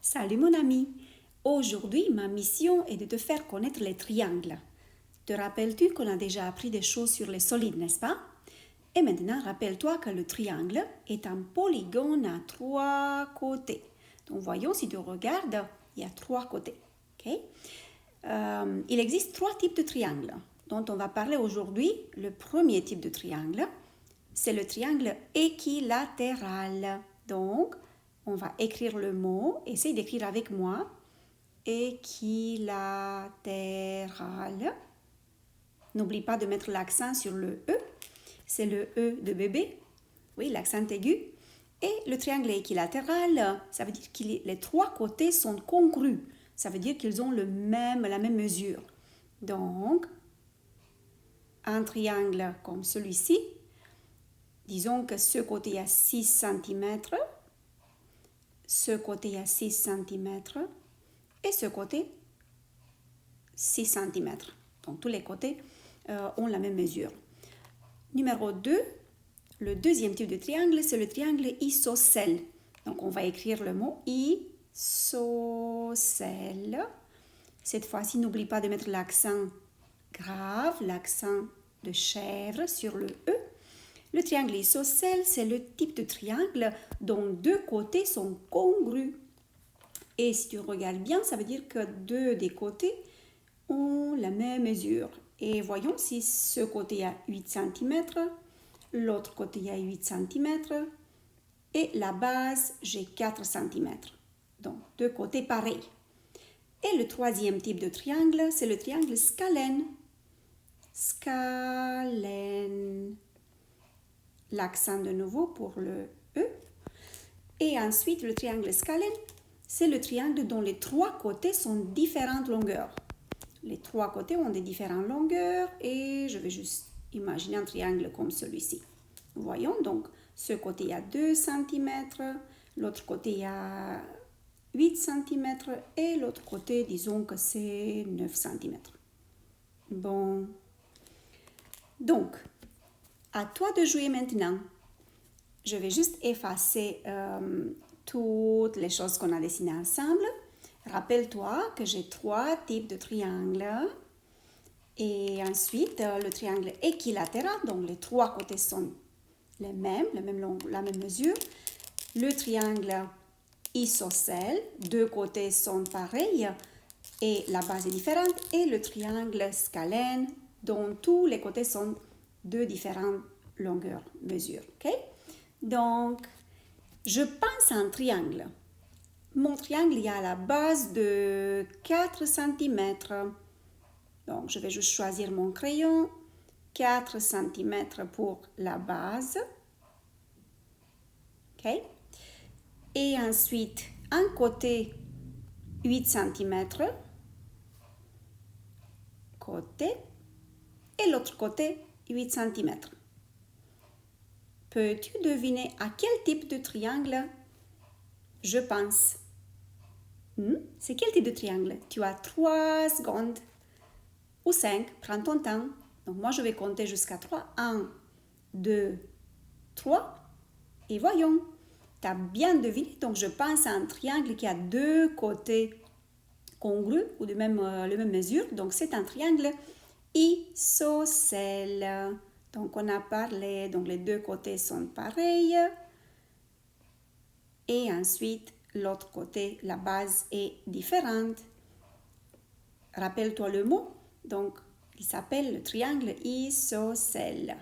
Salut mon ami. Aujourd'hui, ma mission est de te faire connaître les triangles. Te rappelles-tu qu'on a déjà appris des choses sur les solides, n'est-ce pas? Et maintenant, rappelle-toi que le triangle est un polygone à 3 côtés. Donc voyons, si tu regardes, il y a 3 côtés. Okay? Il existe 3 types de triangles dont on va parler aujourd'hui. Le premier type de triangle, c'est le triangle équilatéral. Donc, on va écrire le mot, essaye d'écrire avec moi. Équilatéral. N'oublie pas de mettre l'accent sur le E. C'est le E de bébé. Oui, l'accent aigu. Et le triangle équilatéral, ça veut dire que les 3 côtés sont congrus. Ça veut dire qu'ils ont la même mesure. Donc, un triangle comme celui-ci, disons que ce côté a 6 cm, ce côté a 6 cm et ce côté 6 cm. Donc tous les côtés ont la même mesure. Numéro 2, le deuxième type de triangle, c'est le triangle isocèle. Donc on va écrire le mot isocèle. Cette fois-ci, n'oublie pas de mettre l'accent grave, l'accent de chèvre sur le E. Le triangle isocèle, c'est le type de triangle dont 2 côtés sont congrus. Et si tu regardes bien, ça veut dire que 2 des côtés ont la même mesure. Et voyons si ce côté a 8 cm, l'autre côté a 8 cm et la base, j'ai 4 cm. Donc, 2 côtés pareils. Et le troisième type de triangle, c'est le triangle scalène. Scalène. L'accent de nouveau pour le E. Et ensuite, le triangle scalène, c'est le triangle dont les 3 côtés sont différentes longueurs. Les 3 côtés ont des différentes longueurs et je vais juste imaginer un triangle comme celui-ci. Voyons, donc, ce côté a 2 cm, l'autre côté a 8 cm et l'autre côté, disons que c'est 9 cm. Bon. Donc, à toi de jouer maintenant. Je vais juste effacer toutes les choses qu'on a dessinées ensemble. Rappelle-toi que j'ai 3 types de triangles. Et ensuite, le triangle équilatéral, donc les 3 côtés sont les mêmes, la même mesure. Le triangle isocèle, 2 côtés sont pareils et la base est différente. Et le triangle scalène, dont tous les côtés sont de différentes longueurs, mesures. Okay? Donc, je pense à un triangle. Mon triangle, il y a la base de 4 cm. Donc, je vais juste choisir mon crayon. 4 cm pour la base. Okay? Et ensuite, un côté 8 cm. Côté. Et l'autre côté 8 cm. Peux-tu deviner à quel type de triangle je pense? C'est quel type de triangle? Tu as 3 secondes ou 5. Prends ton temps. Donc moi, je vais compter jusqu'à 3. 1, 2, 3. Et voyons. Tu as bien deviné. Donc je pense à un triangle qui a 2 côtés congrus ou de même mesure. Donc c'est un triangle isocèle. Donc, on a parlé, donc les 2 côtés sont pareils. Et ensuite, l'autre côté, la base est différente. Rappelle-toi le mot. Donc, il s'appelle le triangle isocèle.